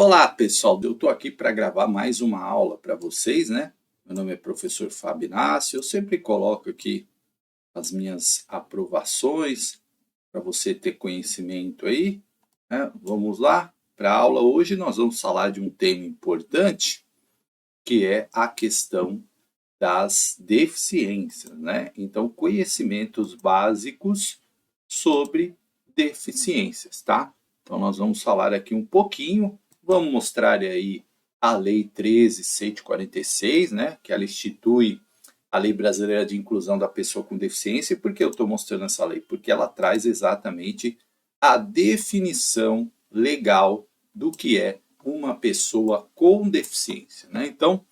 Olá, pessoal. Eu estou aqui para gravar mais uma aula para vocês, né? Meu nome é professor Fábio Inácio. Eu sempre coloco aqui as minhas aprovações para você ter conhecimento aí, né? Vamos lá para a aula. Hoje nós vamos falar de um tema importante, que é a questão das deficiências, né? Então, conhecimentos básicos sobre deficiências, tá? Então, nós vamos falar aqui um pouquinho, vamos mostrar aí a Lei 13.146, né? Que ela institui a Lei Brasileira de Inclusão da Pessoa com Deficiência. E por que eu estou mostrando essa lei? Porque ela traz exatamente a definição legal do que é uma pessoa com deficiência, né? Então,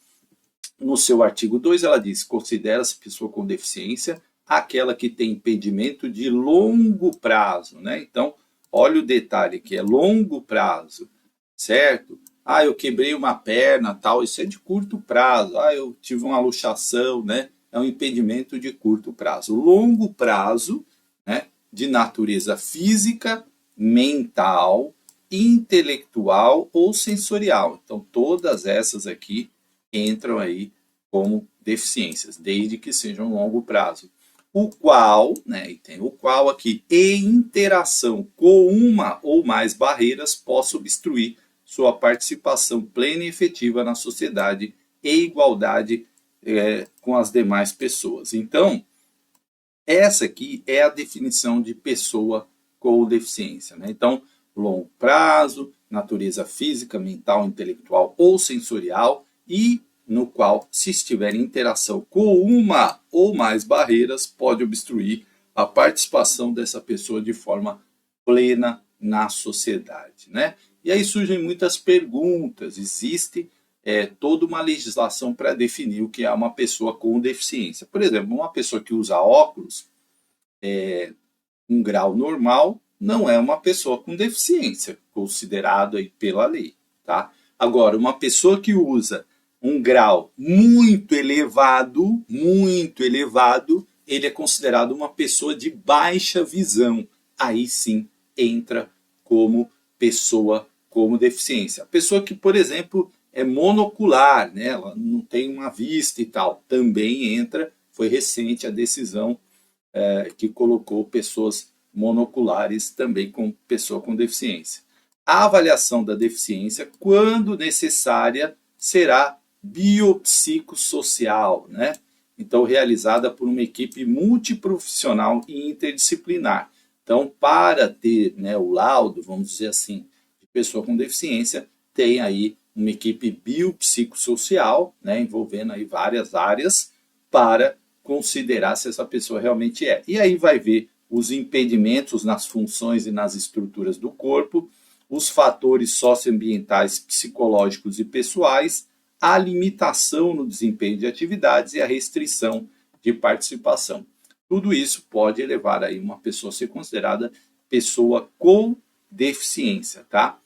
no seu artigo 2, ela diz: considera-se pessoa com deficiência aquela que tem impedimento de longo prazo, né? Então, olha o detalhe que é longo prazo, certo? Ah, eu quebrei uma perna, tal, isso é de curto prazo. Ah, eu tive uma luxação, né? É um impedimento de curto prazo. Longo prazo, né? De natureza física, mental, intelectual ou sensorial. Então, todas essas aqui entram aí como deficiências, desde que sejam longo prazo. O qual, né, e tem o qual aqui, em interação com uma ou mais barreiras, possa obstruir sua participação plena e efetiva na sociedade e igualdade com as demais pessoas. Então, essa aqui é a definição de pessoa com deficiência, né? Então, longo prazo, natureza física, mental, intelectual ou sensorial, e no qual, se estiver em interação com uma ou mais barreiras, pode obstruir a participação dessa pessoa de forma plena na sociedade, né? E aí surgem muitas perguntas. Existe toda uma legislação para definir o que é uma pessoa com deficiência. Por exemplo, uma pessoa que usa óculos, um grau normal, não é uma pessoa com deficiência, considerado aí pela lei, tá? Agora, uma pessoa que usa um grau muito elevado, ele é considerado uma pessoa de baixa visão. Aí sim entra como pessoa com deficiência. A pessoa que, por exemplo, é monocular, né? Ela não tem uma vista e tal, também entra. Foi recente a decisão que colocou pessoas monoculares também com pessoa com deficiência. A avaliação da deficiência, quando necessária, será biopsicossocial, né? Então, realizada por uma equipe multiprofissional e interdisciplinar. Então, para ter, né, o laudo, vamos dizer assim, de pessoa com deficiência, tem aí uma equipe biopsicossocial, né, envolvendo aí várias áreas, para considerar se essa pessoa realmente é. E aí vai ver os impedimentos nas funções e nas estruturas do corpo, os fatores socioambientais, psicológicos e pessoais, a limitação no desempenho de atividades e a restrição de participação. Tudo isso pode levar aí uma pessoa a ser considerada pessoa com deficiência, tá?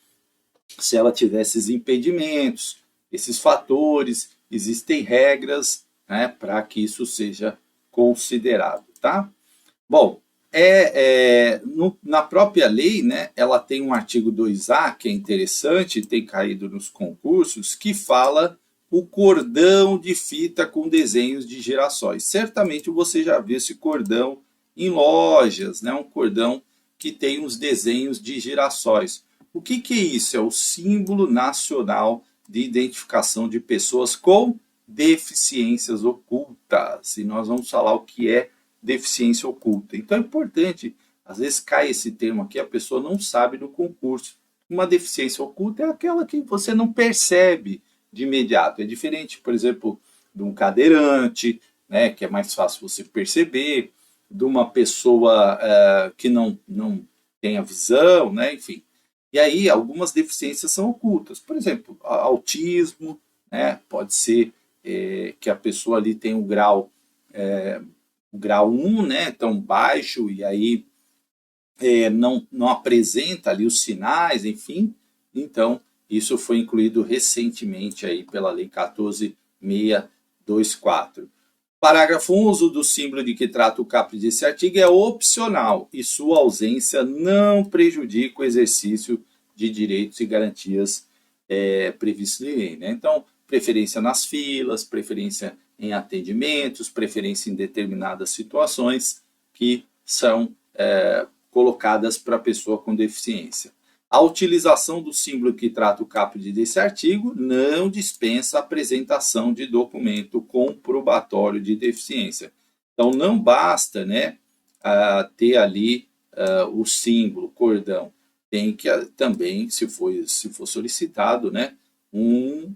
Se ela tiver esses impedimentos, esses fatores, existem regras, né, para que isso seja considerado, tá? Bom, na própria lei, né, ela tem um artigo 2A que é interessante, tem caído nos concursos, que fala o cordão de fita com desenhos de girassóis. Certamente você já viu esse cordão em lojas, né, um cordão que tem uns desenhos de girassóis. O que é isso? É o símbolo nacional de identificação de pessoas com deficiências ocultas. E nós vamos falar o que é deficiência oculta. Então é importante, às vezes cai esse termo aqui, a pessoa não sabe no concurso. Uma deficiência oculta é aquela que você não percebe de imediato. É diferente, por exemplo, de um cadeirante, né, que é mais fácil você perceber, de uma pessoa que não tem a visão, né, enfim. E aí algumas deficiências são ocultas. Por exemplo, autismo, né, pode ser que a pessoa ali tem um grau 1, né, tão baixo, e aí não apresenta ali os sinais, enfim. Então, isso foi incluído recentemente aí pela Lei 14.624. Parágrafo 1, o uso do símbolo de que trata o caput desse artigo é opcional e sua ausência não prejudica o exercício de direitos e garantias previsto em lei, né? Então, preferência nas filas, preferência em atendimentos, preferência em determinadas situações que são colocadas para a pessoa com deficiência. A utilização do símbolo que trata o caput desse artigo não dispensa a apresentação de documento comprobatório de deficiência. Então, não basta, né, ter ali o símbolo, cordão. Tem que também, se for solicitado, né, um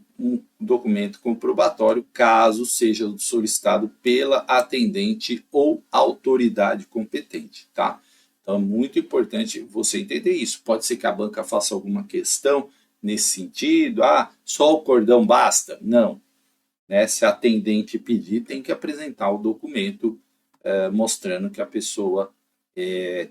documento comprobatório, caso seja solicitado pela atendente ou autoridade competente, tá? Então, é muito importante você entender isso. Pode ser que a banca faça alguma questão nesse sentido. Só o cordão basta? Não. Né? Se a atendente pedir, tem que apresentar o documento mostrando que a pessoa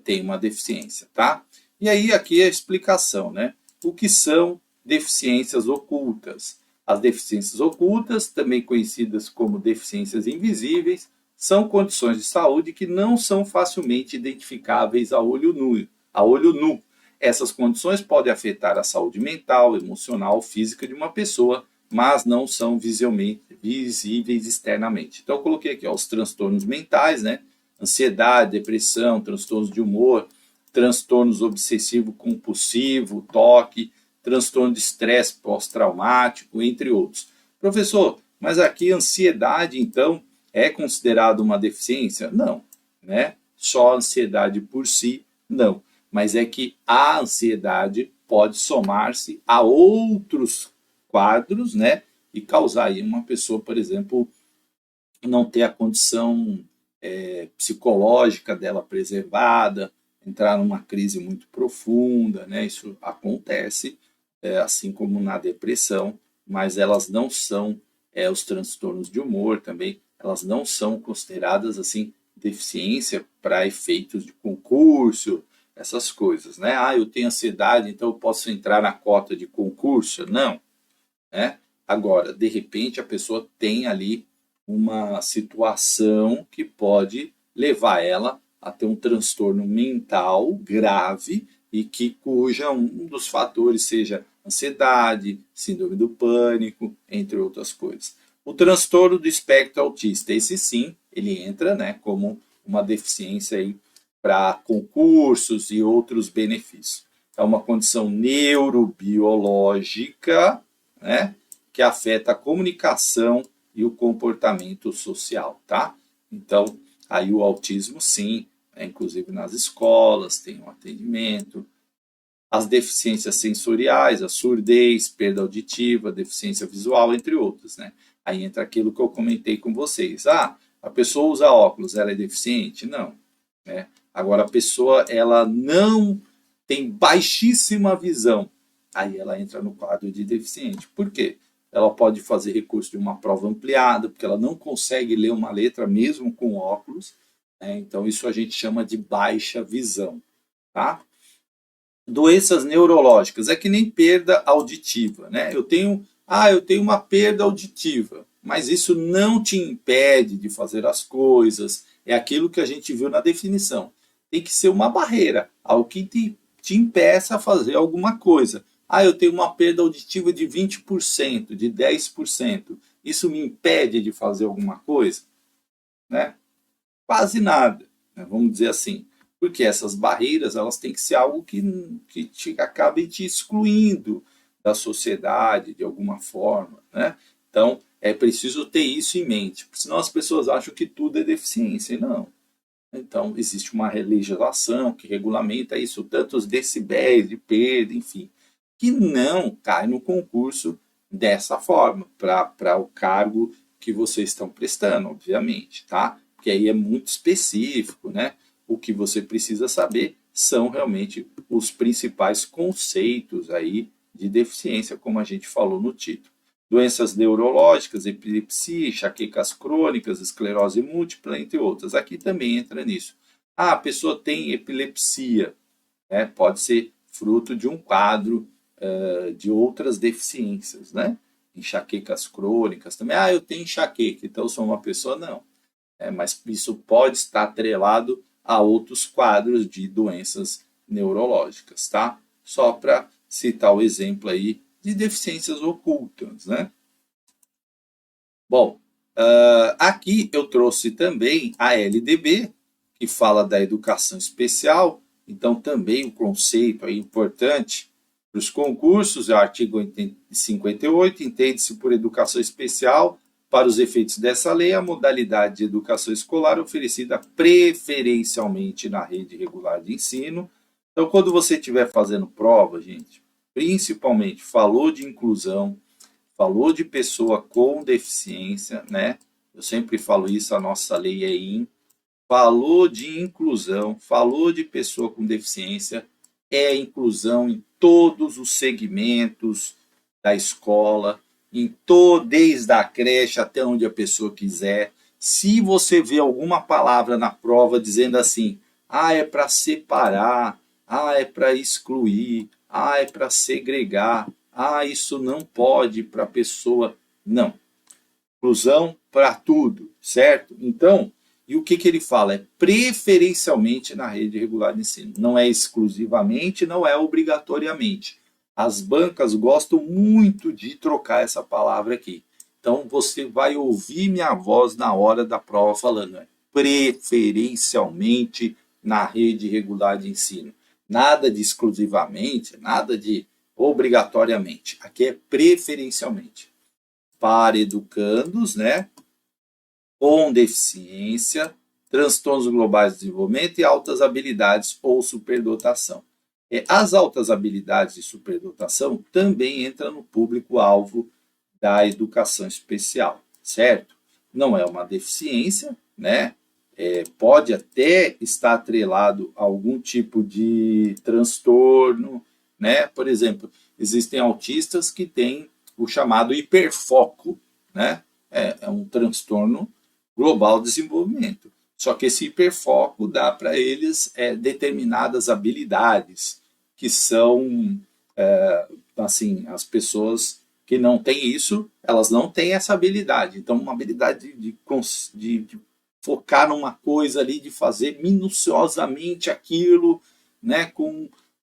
tem uma deficiência, tá? E aí, aqui a explicação, né? O que são deficiências ocultas? As deficiências ocultas, também conhecidas como deficiências invisíveis, são condições de saúde que não são facilmente identificáveis a olho nu. Essas condições podem afetar a saúde mental, emocional, física de uma pessoa, mas não são visíveis externamente. Então, eu coloquei aqui os transtornos mentais, né? Ansiedade, depressão, transtornos de humor, transtornos obsessivo-compulsivo, toque, transtorno de estresse pós-traumático, entre outros. Professor, mas aqui ansiedade, então, é considerado uma deficiência? Não, né? Só a ansiedade por si, não. Mas é que a ansiedade pode somar-se a outros quadros, né? E causar aí uma pessoa, por exemplo, não ter a condição psicológica dela preservada, entrar numa crise muito profunda, né? Isso acontece, assim como na depressão, mas elas não são, os transtornos de humor também, elas não são consideradas assim deficiência para efeitos de concurso, essas coisas, né? Eu tenho ansiedade, então eu posso entrar na cota de concurso? Não, né? Agora, de repente, a pessoa tem ali uma situação que pode levar ela a ter um transtorno mental grave e cuja um dos fatores seja ansiedade, síndrome do pânico, entre outras coisas. O transtorno do espectro autista, esse sim, ele entra, né, como uma deficiência aí para concursos e outros benefícios. É uma condição neurobiológica, né, que afeta a comunicação e o comportamento social, tá? Então, aí o autismo, sim, inclusive nas escolas, tem um atendimento. As deficiências sensoriais, a surdez, perda auditiva, deficiência visual, entre outras, né? Aí entra aquilo que eu comentei com vocês. A pessoa usa óculos, ela é deficiente? Não, né? Agora, a pessoa, ela não tem baixíssima visão, aí ela entra no quadro de deficiente. Por quê? Ela pode fazer recurso de uma prova ampliada, porque ela não consegue ler uma letra mesmo com óculos, né? Então, isso a gente chama de baixa visão, tá? Doenças neurológicas, é que nem perda auditiva, né? Eu tenho uma perda auditiva, mas isso não te impede de fazer as coisas, é aquilo que a gente viu na definição. Tem que ser uma barreira, algo que te impeça a fazer alguma coisa. Eu tenho uma perda auditiva de 20%, de 10%. Isso me impede de fazer alguma coisa? Né? Quase nada, né? Vamos dizer assim. Porque essas barreiras, elas têm que ser algo que acabe te excluindo da sociedade de alguma forma, né? Então, é preciso ter isso em mente, porque senão as pessoas acham que tudo é deficiência, e não. Então, existe uma legislação que regulamenta isso, tantos decibéis de perda, enfim, que não cai no concurso dessa forma, para o cargo que vocês estão prestando, obviamente, tá? Porque aí é muito específico, né? O que você precisa saber são realmente os principais conceitos aí de deficiência, como a gente falou no título. Doenças neurológicas, epilepsia, enxaquecas crônicas, esclerose múltipla, entre outras. Aqui também entra nisso. A pessoa tem epilepsia, né? Pode ser fruto de um quadro de outras deficiências, né? Enxaquecas crônicas também. Eu tenho enxaqueca, então eu sou uma pessoa, não. Mas isso pode estar atrelado a outros quadros de doenças neurológicas, tá? Só para citar o exemplo aí de deficiências ocultas, né? Bom, aqui eu trouxe também a LDB, que fala da educação especial, então também o conceito é importante para os concursos, é o artigo 58, entende-se por educação especial, para os efeitos dessa lei, a modalidade de educação escolar oferecida preferencialmente na rede regular de ensino. Então, quando você estiver fazendo prova, gente, principalmente falou de inclusão, falou de pessoa com deficiência, né? Eu sempre falo isso, a nossa lei é falou de inclusão, falou de pessoa com deficiência, é inclusão em todos os segmentos da escola, desde a creche até onde a pessoa quiser. Se você vê alguma palavra na prova dizendo assim, é para separar, é para excluir, é para segregar, isso não pode para a pessoa. Não. Inclusão para tudo, certo? Então, e o que ele fala? É preferencialmente na rede regular de ensino. Não é exclusivamente, não é obrigatoriamente. As bancas gostam muito de trocar essa palavra aqui. Então, você vai ouvir minha voz na hora da prova falando, preferencialmente na rede regular de ensino. Nada de exclusivamente, nada de obrigatoriamente. Aqui é preferencialmente. Para educandos, né, com deficiência, transtornos globais de desenvolvimento e altas habilidades ou superdotação. As altas habilidades e superdotação também entram no público-alvo da educação especial, certo? Não é uma deficiência, né? Pode até estar atrelado a algum tipo de transtorno, né? Por exemplo, existem autistas que têm o chamado hiperfoco, né? É um transtorno global de desenvolvimento. Só que esse hiperfoco dá para eles determinadas habilidades que são, assim, as pessoas que não têm isso, elas não têm essa habilidade. Então, uma habilidade de focar numa coisa ali, de fazer minuciosamente aquilo, né,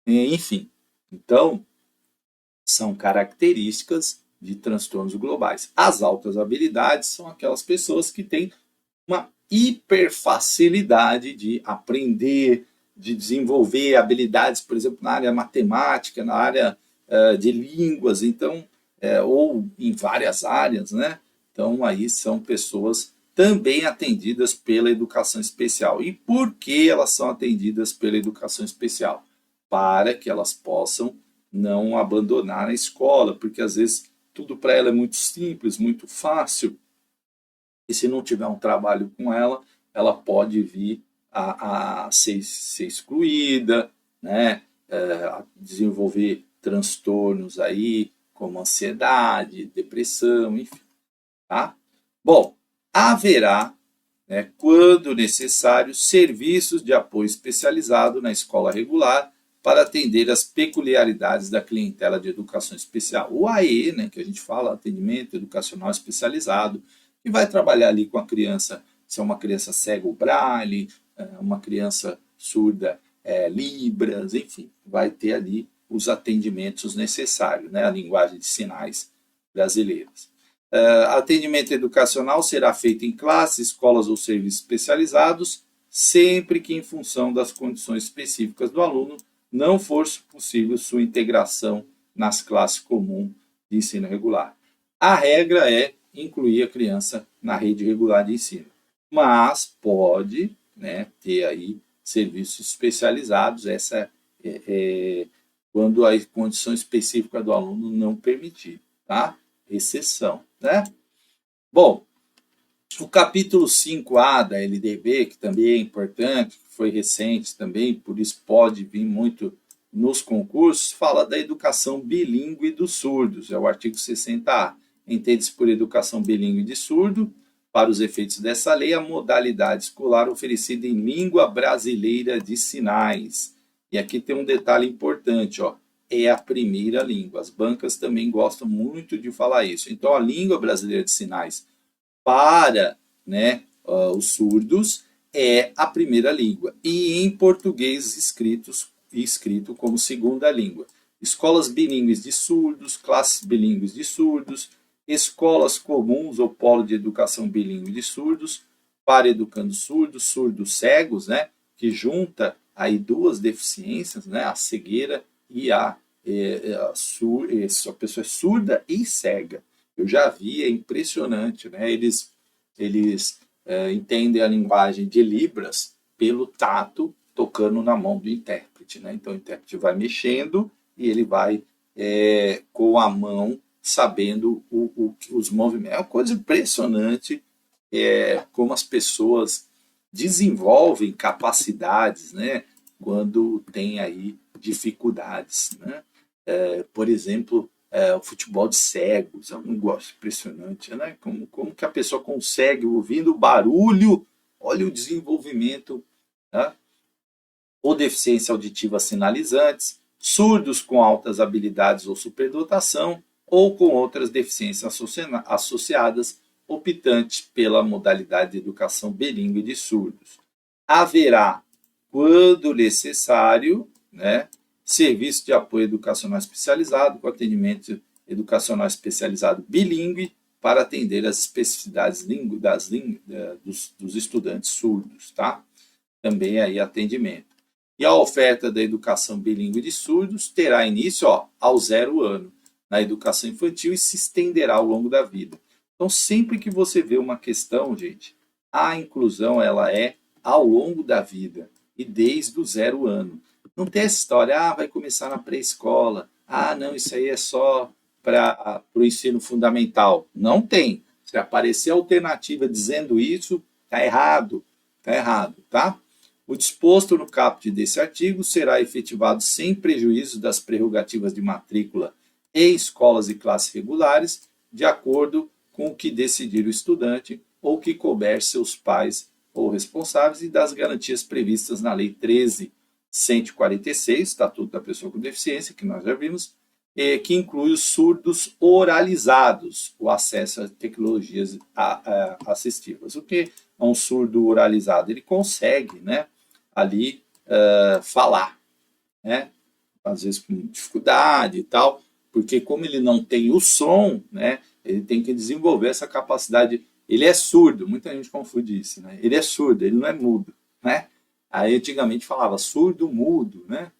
enfim. Então, são características de transtornos globais. As altas habilidades são aquelas pessoas que têm uma hiperfacilidade de aprender, de desenvolver habilidades, por exemplo, na área matemática, na área de línguas, então, ou em várias áreas, né? Então, aí são pessoas também atendidas pela educação especial. E por que elas são atendidas pela educação especial? Para que elas possam não abandonar a escola, porque às vezes tudo para ela é muito simples, muito fácil, e se não tiver um trabalho com ela, ela pode vir a ser excluída, né? A desenvolver transtornos aí, como ansiedade, depressão, enfim. Tá? Bom, haverá, né, quando necessário, serviços de apoio especializado na escola regular para atender as peculiaridades da clientela de educação especial. O AE, né, que a gente fala, atendimento educacional especializado, que vai trabalhar ali com a criança, se é uma criança cega ou braille, uma criança surda, libras, enfim, vai ter ali os atendimentos necessários, né, a linguagem de sinais brasileiras. Atendimento educacional será feito em classes, escolas ou serviços especializados, sempre que em função das condições específicas do aluno não for possível sua integração nas classes comuns de ensino regular. A regra é incluir a criança na rede regular de ensino, mas pode, né, ter aí serviços especializados, essa quando a condição específica do aluno não permitir, tá? Exceção, né? Bom, o capítulo 5A da LDB, que também é importante, foi recente também, por isso pode vir muito nos concursos, fala da educação bilíngue dos surdos, é o artigo 60A. Entende-se por educação bilíngue de surdo, para os efeitos dessa lei, a modalidade escolar oferecida em língua brasileira de sinais. E aqui tem um detalhe importante, é a primeira língua. As bancas também gostam muito de falar isso. Então, a língua brasileira de sinais para, né, os surdos é a primeira língua. E em português escrito como segunda língua. escolas bilíngues de surdos, classes bilíngues de surdos, escolas comuns ou polo de educação bilíngue de surdos, para educando surdos, surdos cegos, né, que junta aí duas deficiências, né, a cegueira e a pessoa é surda e cega. Eu já vi, é impressionante, né? Eles entendem a linguagem de Libras pelo tato tocando na mão do intérprete, né? Então o intérprete vai mexendo e ele vai com a mão sabendo os movimentos. É uma coisa impressionante como as pessoas desenvolvem capacidades, né? Quando tem aí dificuldades, né? Por exemplo, o futebol de cegos, é um negócio impressionante, né? Como que a pessoa consegue, ouvindo o barulho, olha o desenvolvimento, né? Ou deficiência auditiva sinalizantes, surdos com altas habilidades ou superdotação, ou com outras deficiências associadas, optantes pela modalidade de educação bilíngue de surdos. Haverá, quando necessário, né, serviço de apoio educacional especializado, com atendimento educacional especializado bilíngue, para atender as especificidades dos estudantes surdos, tá? Também aí atendimento. E a oferta da educação bilíngue de surdos terá início ao 0 ano, na educação infantil, e se estenderá ao longo da vida. Então, sempre que você vê uma questão, gente, a inclusão ela é ao longo da vida e desde o 0 ano. Não tem essa história, vai começar na pré-escola, não, isso aí é só para o ensino fundamental. Não tem. Se aparecer alternativa dizendo isso, tá errado, tá? O disposto no caput desse artigo será efetivado sem prejuízo das prerrogativas de matrícula em escolas e classes regulares, de acordo com o que decidir o estudante ou que couber seus pais ou responsáveis, e das garantias previstas na Lei 13.146, Estatuto da Pessoa com Deficiência, que nós já vimos, que inclui os surdos oralizados, o acesso a tecnologias assistivas. O que é um surdo oralizado? Ele consegue, né, ali falar, né, às vezes com dificuldade e tal, porque como ele não tem o som, né, ele tem que desenvolver essa capacidade. Ele é surdo, muita gente confunde isso, né? Ele é surdo, ele não é mudo, né? Aí antigamente falava surdo, mudo, né?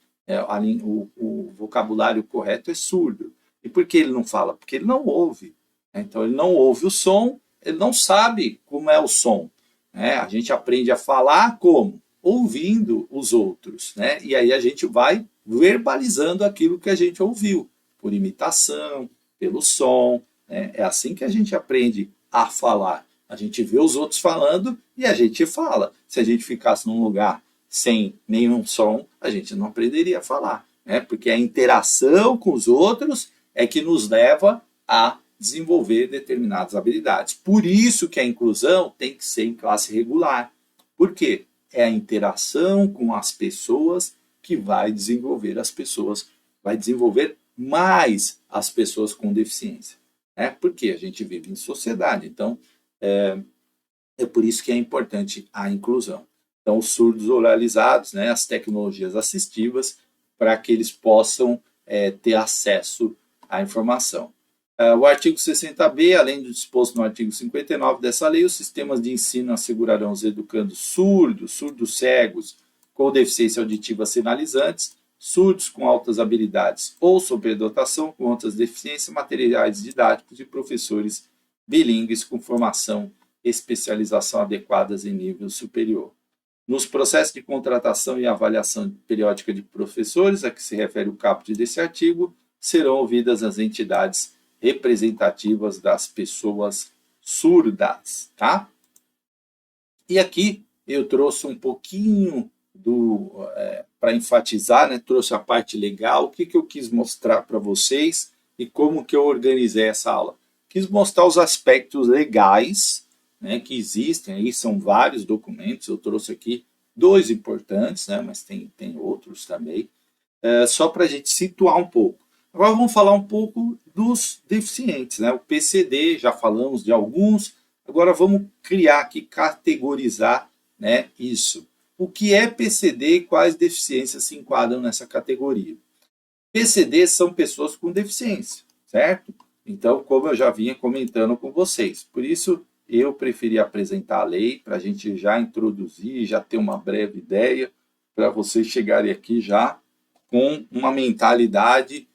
O vocabulário correto é surdo. E por que ele não fala? Porque ele não ouve. Né? Então ele não ouve o som, ele não sabe como é o som. Né? A gente aprende a falar como? Ouvindo os outros, né? E aí a gente vai verbalizando aquilo que a gente ouviu, por imitação, pelo som. Né? É assim que a gente aprende a falar. A gente vê os outros falando e a gente fala. Se a gente ficasse num lugar sem nenhum som, a gente não aprenderia a falar, né? Porque a interação com os outros é que nos leva a desenvolver determinadas habilidades. Por isso que a inclusão tem que ser em classe regular. Por quê? É a interação com as pessoas que vai desenvolver vai desenvolver mais as pessoas com deficiência. Né? Porque a gente vive em sociedade, então é por isso que é importante a inclusão. Então, os surdos oralizados, né, as tecnologias assistivas, para que eles possam ter acesso à informação. O artigo 60b, além do disposto no artigo 59 dessa lei, os sistemas de ensino assegurarão os educandos surdos, surdos cegos, com deficiência auditiva sinalizantes, surdos com altas habilidades ou superdotação com outras deficiências, materiais didáticos e professores bilíngues com formação e especialização adequadas em nível superior. Nos processos de contratação e avaliação periódica de professores, a que se refere o caput desse artigo, serão ouvidas as entidades representativas das pessoas surdas, tá? E aqui eu trouxe um pouquinho para enfatizar, né? Trouxe a parte legal, o que eu quis mostrar para vocês e como que eu organizei essa aula. Quis mostrar os aspectos legais, né, que existem, aí são vários documentos, eu trouxe aqui 2 importantes, né, mas tem outros também, só para a gente situar um pouco. Agora vamos falar um pouco dos deficientes, né? O PCD, já falamos de alguns, agora vamos criar aqui, categorizar, né, isso. O que é PCD e quais deficiências se enquadram nessa categoria? PCD são pessoas com deficiência, certo? Então, como eu já vinha comentando com vocês, por isso eu preferi apresentar a lei para a gente já introduzir, já ter uma breve ideia, para vocês chegarem aqui já com uma mentalidade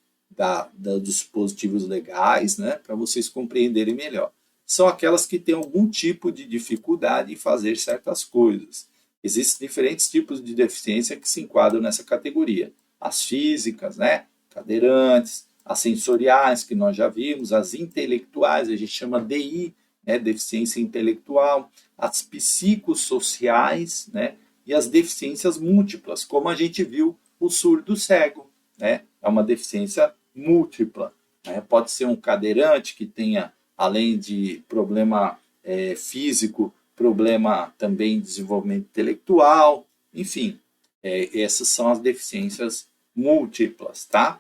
dos dispositivos legais, né, para vocês compreenderem melhor. São aquelas que têm algum tipo de dificuldade em fazer certas coisas. Existem diferentes tipos de deficiência que se enquadram nessa categoria. As físicas, né, cadeirantes, as sensoriais, que nós já vimos, as intelectuais, a gente chama DI, né, deficiência intelectual, as psicossociais, né, e as deficiências múltiplas, como a gente viu o surdo cego, né, é uma deficiência múltipla. Né? Pode ser um cadeirante que tenha, além de problema físico, problema também de desenvolvimento intelectual, enfim, essas são as deficiências múltiplas, tá?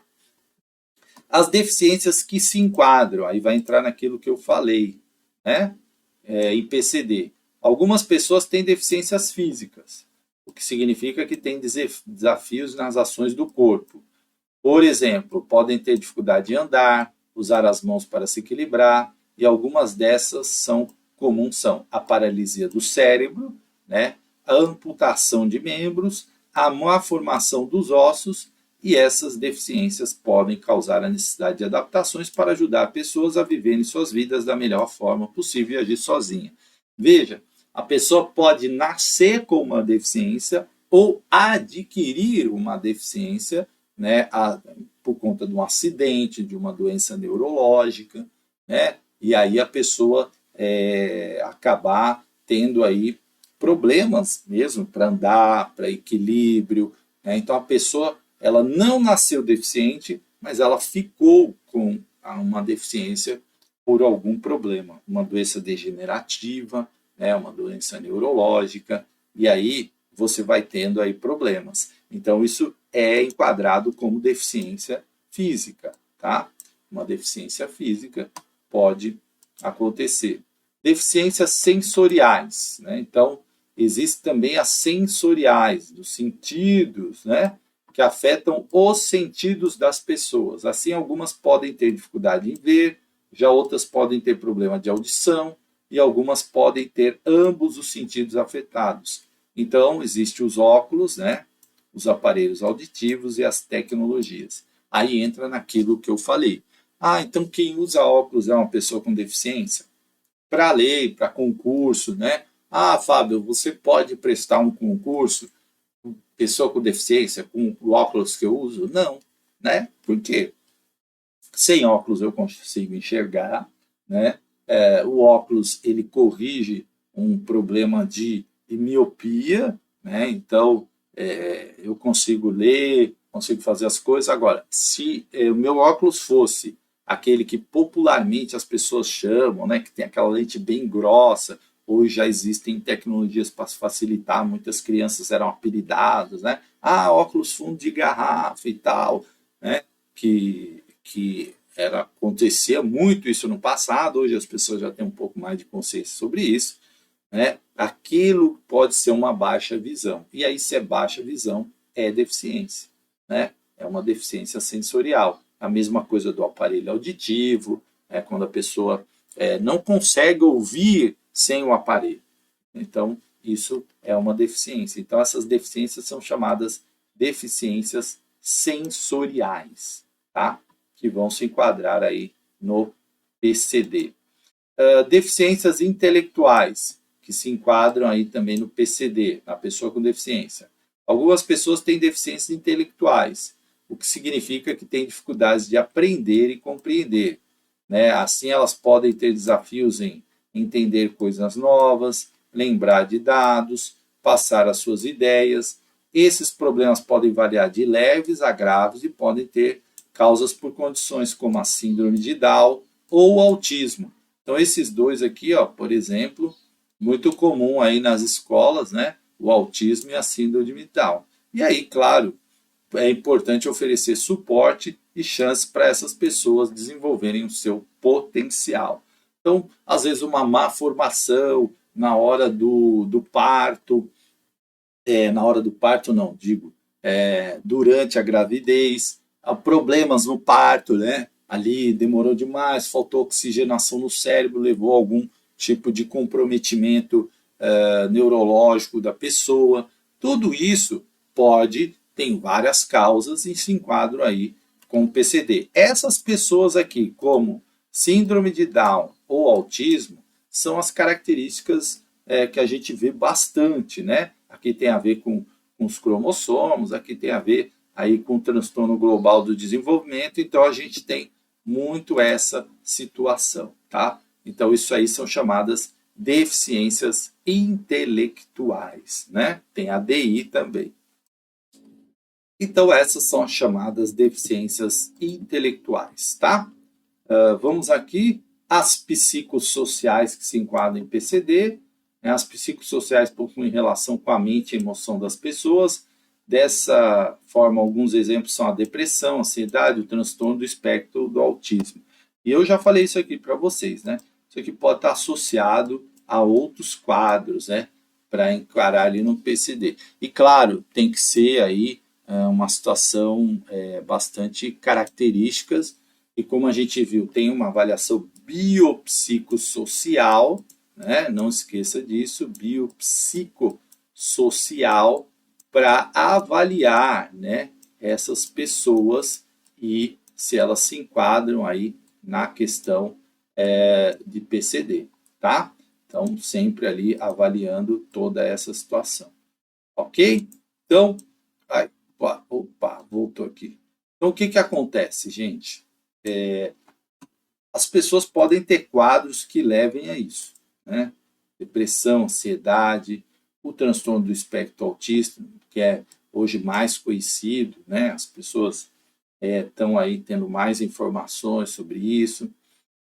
As deficiências que se enquadram, aí vai entrar naquilo que eu falei, né? Em PCD. Algumas pessoas têm deficiências físicas, o que significa que têm desafios nas ações do corpo. Por exemplo, podem ter dificuldade de andar, usar as mãos para se equilibrar, e algumas dessas são comuns são a paralisia do cérebro, né? A amputação de membros, a má formação dos ossos, e essas deficiências podem causar a necessidade de adaptações para ajudar pessoas a viverem suas vidas da melhor forma possível e agir sozinha. Veja, a pessoa pode nascer com uma deficiência ou adquirir uma deficiência, né, por conta de um acidente, de uma doença neurológica, né, e aí a pessoa acabar tendo aí problemas mesmo para andar, para equilíbrio, né? Então a pessoa ela não nasceu deficiente, mas ela ficou com uma deficiência por algum problema, uma doença degenerativa, né, uma doença neurológica, e aí você vai tendo aí problemas. Então isso é enquadrado como deficiência física, tá? Uma deficiência física pode acontecer. Deficiências sensoriais, né? Então existem também as sensoriais, dos sentidos, né? Que afetam os sentidos das pessoas. Assim, algumas podem ter dificuldade em ver, já outras podem ter problema de audição e algumas podem ter ambos os sentidos afetados. Então, existem os óculos, né? Os aparelhos auditivos e as tecnologias. Aí entra naquilo que eu falei. Ah, então quem usa óculos é uma pessoa com deficiência? Para lei, para concurso, né? Ah, Fábio, você pode prestar um concurso pessoa com deficiência, com o óculos que eu uso? Não, né? Por quê? Sem óculos eu consigo enxergar, né? O óculos ele corrige um problema de miopia, né? Então eu consigo ler, consigo fazer as coisas. Agora, se o meu óculos fosse aquele que popularmente as pessoas chamam, né? Que tem aquela lente bem grossa, hoje já existem tecnologias para facilitar, muitas crianças eram apelidadas, né? Ah, óculos fundo de garrafa e tal, né? Que acontecia muito isso no passado, hoje as pessoas já têm um pouco mais de consciência sobre isso, né? Aquilo pode ser uma baixa visão, e aí se é baixa visão, é deficiência, né? É uma deficiência sensorial. A mesma coisa do aparelho auditivo, quando a pessoa não consegue ouvir sem o aparelho. Então, isso é uma deficiência. Então, essas deficiências são chamadas deficiências sensoriais, tá? Que vão se enquadrar aí no PCD. Deficiências intelectuais, que se enquadram aí também no PCD, na pessoa com deficiência. Algumas pessoas têm deficiências intelectuais, o que significa que têm dificuldades de aprender e compreender, né? Assim, elas podem ter desafios em entender coisas novas, lembrar de dados, passar as suas ideias. Esses problemas podem variar de leves a graves e podem ter causas por condições como a síndrome de Down ou o autismo. Então, esses dois aqui, ó, por exemplo, muito comum aí nas escolas, né? O autismo e a síndrome de Down. E aí, claro, é importante oferecer suporte e chance para essas pessoas desenvolverem o seu potencial. Então, às vezes, uma má formação na hora do parto, na hora do parto não, digo, durante a gravidez, problemas no parto, né? Ali demorou demais, faltou oxigenação no cérebro, levou a algum tipo de comprometimento neurológico da pessoa. Tudo isso tem várias causas e se enquadram aí com o PCD. Essas pessoas aqui, como síndrome de Down ou autismo, são as características que a gente vê bastante, né? Aqui tem a ver com os cromossomos, aqui tem a ver aí com o transtorno global do desenvolvimento, então a gente tem muito essa situação, tá? Então isso aí são chamadas deficiências intelectuais, né? Tem a DI também. Então essas são as chamadas deficiências intelectuais, tá? Vamos aqui as psicossociais que se enquadram em PCD. As psicossociais possuem relação com a mente e a emoção das pessoas. Dessa forma, alguns exemplos são a depressão, a ansiedade, o transtorno do espectro do autismo. E eu já falei isso aqui para vocês, né? Isso aqui pode estar associado a outros quadros, né? Para encarar ali no PCD. E claro, tem que ser aí uma situação bastante características. E como a gente viu, tem uma avaliação biopsicossocial, né? Não esqueça disso, biopsicossocial, para avaliar, né, essas pessoas e se elas se enquadram aí na questão de PCD, tá? Então, sempre ali avaliando toda essa situação, ok? Então, opa, voltou aqui. Então, o que acontece, gente? As pessoas podem ter quadros que levem a isso, né? Depressão, ansiedade, o transtorno do espectro autista, que é hoje mais conhecido, né? As pessoas estão aí tendo mais informações sobre isso.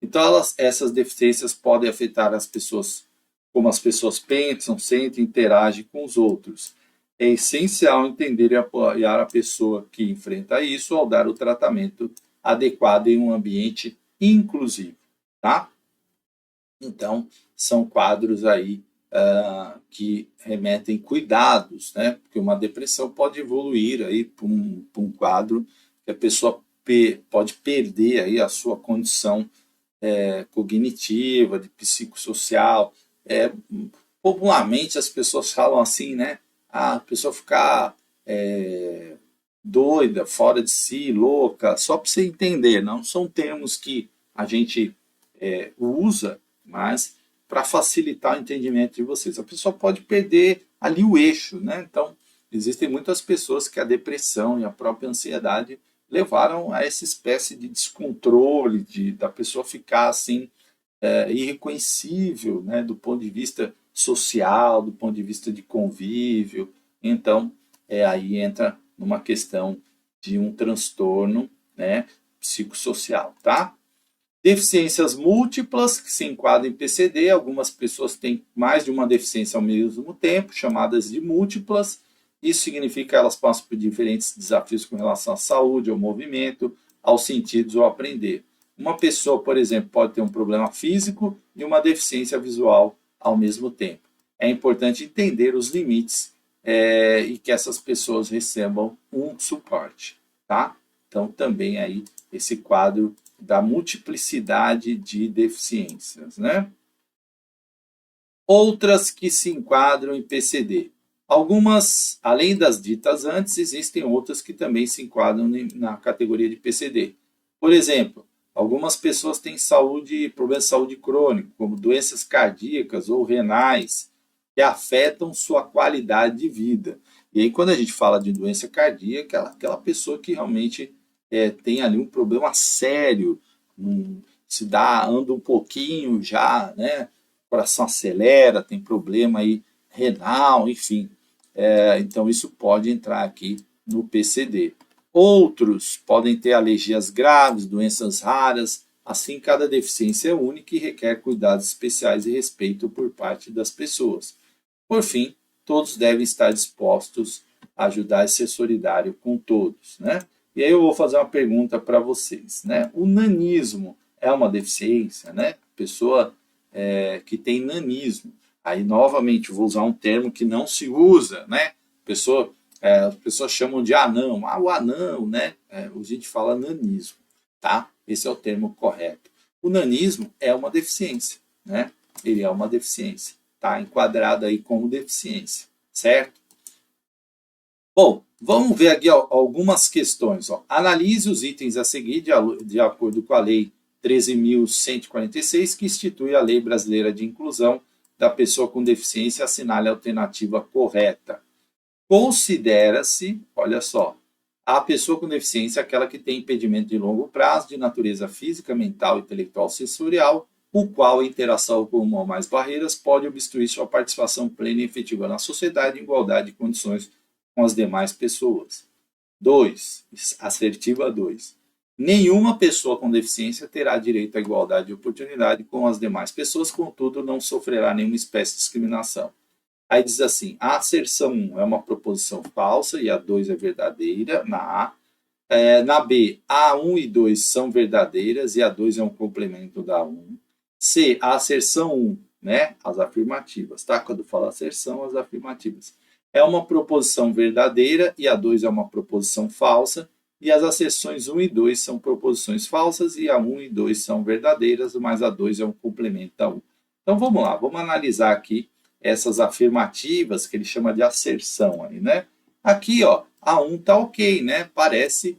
Então, essas deficiências podem afetar as pessoas, como as pessoas pensam, sentem, interagem com os outros. É essencial entender e apoiar a pessoa que enfrenta isso ao dar o tratamento adequado em um ambiente inclusivo, tá? Então, são quadros aí que remetem cuidados, né? Porque uma depressão pode evoluir aí para um quadro que a pessoa pode perder aí a sua condição cognitiva, de psicossocial. Popularmente as pessoas falam assim, né? A pessoa ficar doida, fora de si, louca, só para você entender, não são termos que a gente usa, mas para facilitar o entendimento de vocês. A pessoa pode perder ali o eixo, né? Então, existem muitas pessoas que a depressão e a própria ansiedade levaram a essa espécie de descontrole, da pessoa ficar assim, irreconhecível, né? Do ponto de vista social, do ponto de vista de convívio. Então, aí entra numa questão de um transtorno, né, psicossocial, tá? Deficiências múltiplas, que se enquadram em PCD, algumas pessoas têm mais de uma deficiência ao mesmo tempo, chamadas de múltiplas. Isso significa que elas passam por diferentes desafios com relação à saúde, ao movimento, aos sentidos ou aprender. Uma pessoa, por exemplo, pode ter um problema físico e uma deficiência visual ao mesmo tempo. É importante entender os limites e que essas pessoas recebam um suporte, tá? Então, também aí esse quadro da multiplicidade de deficiências, né? Outras que se enquadram em PCD. Algumas, além das ditas antes, existem outras que também se enquadram na categoria de PCD. Por exemplo, algumas pessoas têm problemas de saúde crônico, como doenças cardíacas ou renais, que afetam sua qualidade de vida. E aí, quando a gente fala de doença cardíaca, aquela pessoa que realmente tem ali um problema sério, anda um pouquinho já, né? O coração acelera, tem problema aí renal, enfim. Então, isso pode entrar aqui no PCD. Outros podem ter alergias graves, doenças raras. Assim, cada deficiência é única e requer cuidados especiais e respeito por parte das pessoas. Por fim, todos devem estar dispostos a ajudar e ser solidário com todos, né? E aí eu vou fazer uma pergunta para vocês, né? O nanismo é uma deficiência, né? Pessoa que tem nanismo. Aí, novamente, vou usar um termo que não se usa, né? Pessoa as pessoas chamam de anão. O anão, né? A gente fala nanismo, tá? Esse é o termo correto. O nanismo é uma deficiência, né? Ele é uma deficiência, tá? Enquadrado aí como deficiência, certo? Bom, vamos ver aqui algumas questões. Analise os itens a seguir de acordo com a Lei 13.146, que institui a Lei Brasileira de Inclusão da Pessoa com Deficiência, assinale a alternativa correta. Considera-se, olha só, a pessoa com deficiência aquela que tem impedimento de longo prazo, de natureza física, mental, intelectual, sensorial, o qual a interação com uma ou mais barreiras pode obstruir sua participação plena e efetiva na sociedade em igualdade de condições com as demais pessoas. 2. Assertiva 2. Nenhuma pessoa com deficiência terá direito à igualdade de oportunidade com as demais pessoas, contudo, não sofrerá nenhuma espécie de discriminação. Aí diz assim, a asserção 1 é uma proposição falsa e a 2 é verdadeira, na A. Na B, a 1 e 2 são verdadeiras e a 2 é um complemento da 1. C, a asserção 1, né, as afirmativas, tá? Quando fala asserção, as afirmativas. É uma proposição verdadeira e a 2 é uma proposição falsa. E as asserções 1 e 2 são proposições falsas e a 1 e 2 são verdadeiras, mas a 2 é um complemento da 1. Então vamos lá, vamos analisar aqui essas afirmativas que ele chama de asserção aí, né? Aqui, ó, a 1 tá ok, né? Parece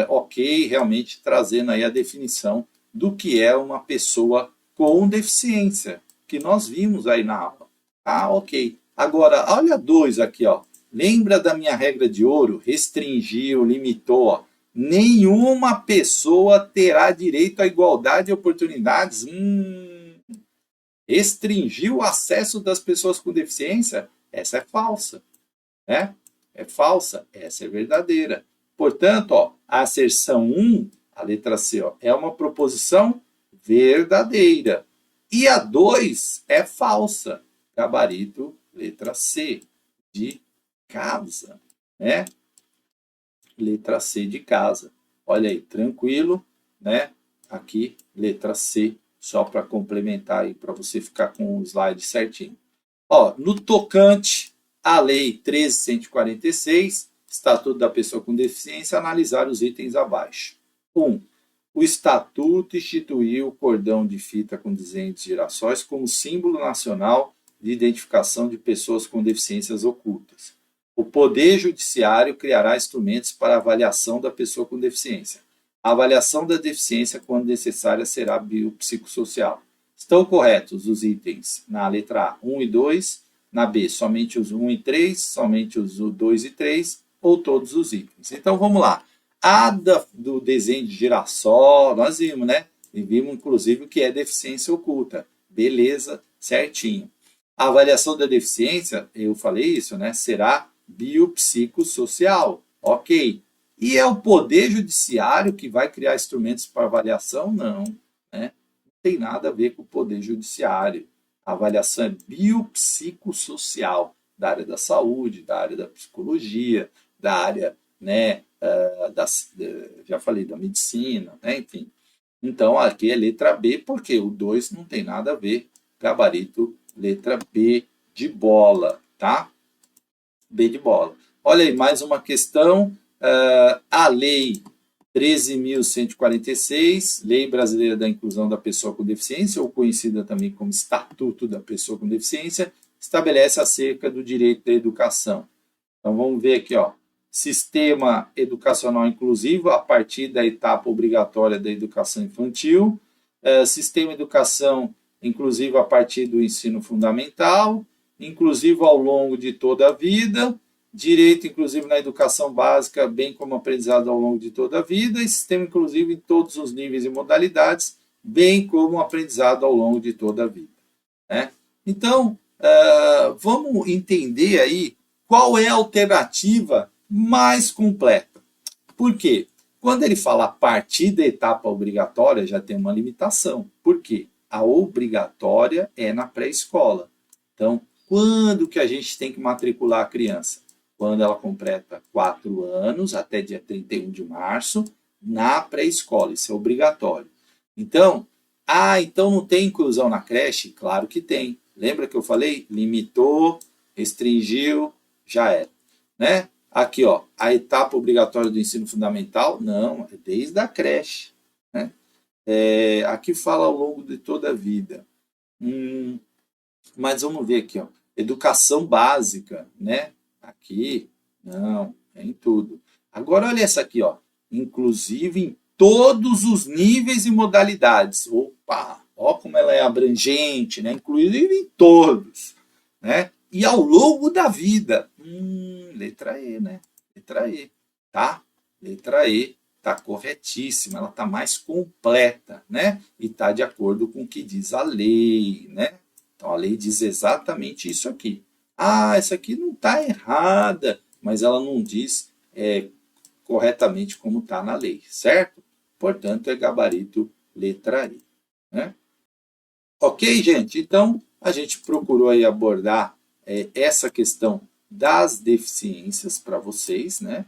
ok, realmente trazendo aí a definição do que é uma pessoa com deficiência, que nós vimos aí na aula. Ah, ok. Agora, olha a 2 aqui, ó. Lembra da minha regra de ouro? Restringiu, limitou. Ó. Nenhuma pessoa terá direito à igualdade de oportunidades. Restringiu o acesso das pessoas com deficiência? Essa é falsa, né? É falsa, essa é verdadeira. Portanto, ó, a asserção 1, a letra C, ó, é uma proposição verdadeira. E a 2 é falsa. Gabarito, letra C, de casa, né? Letra C de casa. Olha aí, tranquilo, né? Aqui, letra C, só para complementar aí, para você ficar com o slide certinho. Ó, no tocante à Lei 13.146, Estatuto da Pessoa com Deficiência, analisar os itens abaixo. 1. O Estatuto instituiu o cordão de fita com desenho de girassóis como símbolo nacional de identificação de pessoas com deficiências ocultas. O Poder Judiciário criará instrumentos para avaliação da pessoa com deficiência. A avaliação da deficiência, quando necessária, será biopsicossocial. Estão corretos os itens na letra A, 1 e 2, na B, somente os 1 e 3, somente os 2 e 3, ou todos os itens. Então, vamos lá. A do desenho de girassol, nós vimos, né? E vimos, inclusive, o que é deficiência oculta. Beleza, certinho. A avaliação da deficiência, eu falei isso, né? Será biopsicossocial. Ok. E é o Poder Judiciário que vai criar instrumentos para avaliação? Não, né? Não tem nada a ver com o Poder Judiciário. A avaliação é biopsicossocial, da área da saúde, da área da psicologia, da área, né, já falei, da medicina, né, enfim. Então, aqui é letra B, porque o 2 não tem nada a ver. Gabarito, letra B de bola, tá? B de bola. Olha aí, mais uma questão. A Lei 13.146, Lei Brasileira da Inclusão da Pessoa com Deficiência, ou conhecida também como Estatuto da Pessoa com Deficiência, estabelece acerca do direito à educação. Então, vamos ver aqui, ó. Sistema educacional inclusivo a partir da etapa obrigatória da educação infantil, sistema de educação inclusivo a partir do ensino fundamental, inclusivo ao longo de toda a vida, direito inclusivo na educação básica, bem como aprendizado ao longo de toda a vida, e sistema inclusivo em todos os níveis e modalidades, bem como aprendizado ao longo de toda a vida, né? Então, vamos entender aí qual é a alternativa mais completa. Por quê? Quando ele fala a partir da etapa obrigatória, já tem uma limitação. Por quê? A obrigatória é na pré-escola. Então, quando que a gente tem que matricular a criança? Quando ela completa 4 anos, até dia 31 de março, na pré-escola. Isso é obrigatório. Então, então não tem inclusão na creche? Claro que tem. Lembra que eu falei? Limitou, restringiu, já era, né? Aqui, ó, a etapa obrigatória do ensino fundamental, não, é desde a creche, né? Aqui fala ao longo de toda a vida. Mas vamos ver aqui, ó, educação básica, né? Aqui, não, é em tudo. Agora olha essa aqui, ó, inclusive em todos os níveis e modalidades. Opa, ó como ela é abrangente, né? Inclusive em todos, né? E ao longo da vida. Letra E, né? Letra E, tá? Letra E tá corretíssima, ela tá mais completa, né? E tá de acordo com o que diz a lei, né? Então a lei diz exatamente isso aqui. Ah, essa aqui não tá errada, mas ela não diz corretamente como está na lei, certo? Portanto, é gabarito letra I, né? Ok, gente? Então, a gente procurou aí abordar essa questão das deficiências para vocês, né?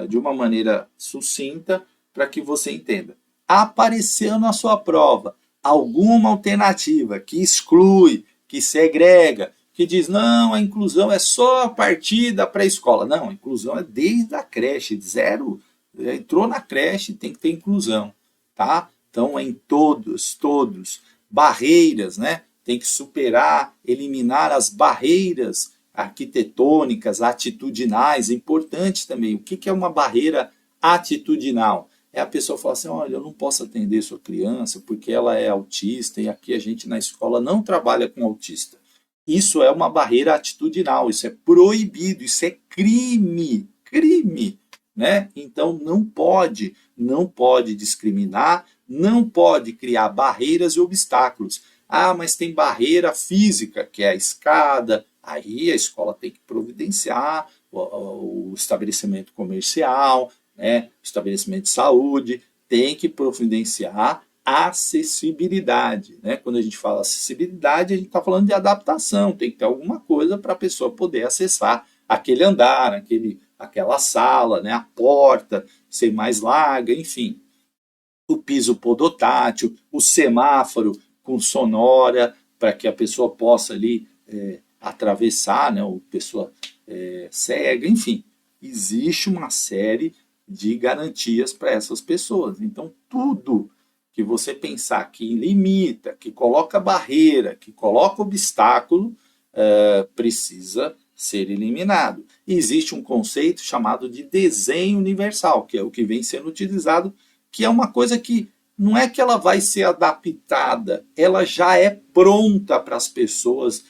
De uma maneira sucinta, para que você entenda. Apareceu na sua prova alguma alternativa que exclui, que segrega, que diz, não, a inclusão é só a partir da pré-escola. Não, a inclusão é desde a creche, de zero, entrou na creche, tem que ter inclusão, tá? Então, é em todos. Barreiras, né? Tem que superar, eliminar as barreiras arquitetônicas, atitudinais, é importante também. O que é uma barreira atitudinal? É a pessoa falar assim, olha, eu não posso atender sua criança porque ela é autista e aqui a gente na escola não trabalha com autista. Isso é uma barreira atitudinal, isso é proibido, isso é crime, né? Então não pode discriminar, não pode criar barreiras e obstáculos. Ah, mas tem barreira física, que é a escada. Aí a escola tem que providenciar o estabelecimento comercial, né? O estabelecimento de saúde, tem que providenciar acessibilidade, né? Quando a gente fala acessibilidade, a gente está falando de adaptação, tem que ter alguma coisa para a pessoa poder acessar aquele andar, aquela sala, né? A porta ser mais larga, enfim. O piso podotátil, o semáforo com sonora, para que a pessoa possa ali atravessar, né? Ou pessoa cega, enfim. Existe uma série de garantias para essas pessoas. Então, tudo que você pensar que limita, que coloca barreira, que coloca obstáculo, precisa ser eliminado. E existe um conceito chamado de desenho universal, que é o que vem sendo utilizado, que é uma coisa que não é que ela vai ser adaptada, ela já é pronta para as pessoas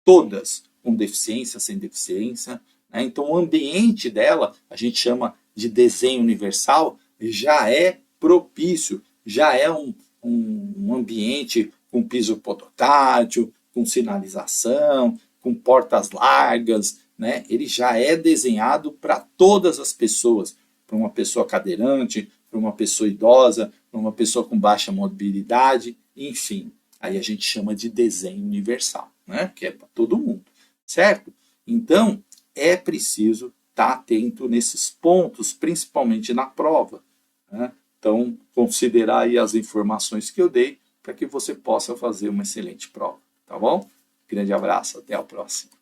todas, com deficiência, sem deficiência, né? Então, o ambiente dela, a gente chama de desenho universal, já é propício, já é um ambiente com piso podotátil, com sinalização, com portas largas, né? Ele já é desenhado para todas as pessoas, para uma pessoa cadeirante, para uma pessoa idosa, para uma pessoa com baixa mobilidade, enfim. Aí a gente chama de desenho universal, né? Que é para todo mundo, certo? Então, é preciso estar atento nesses pontos, principalmente na prova, né? Então, considerar aí as informações que eu dei para que você possa fazer uma excelente prova, tá bom? Grande abraço, até a próxima.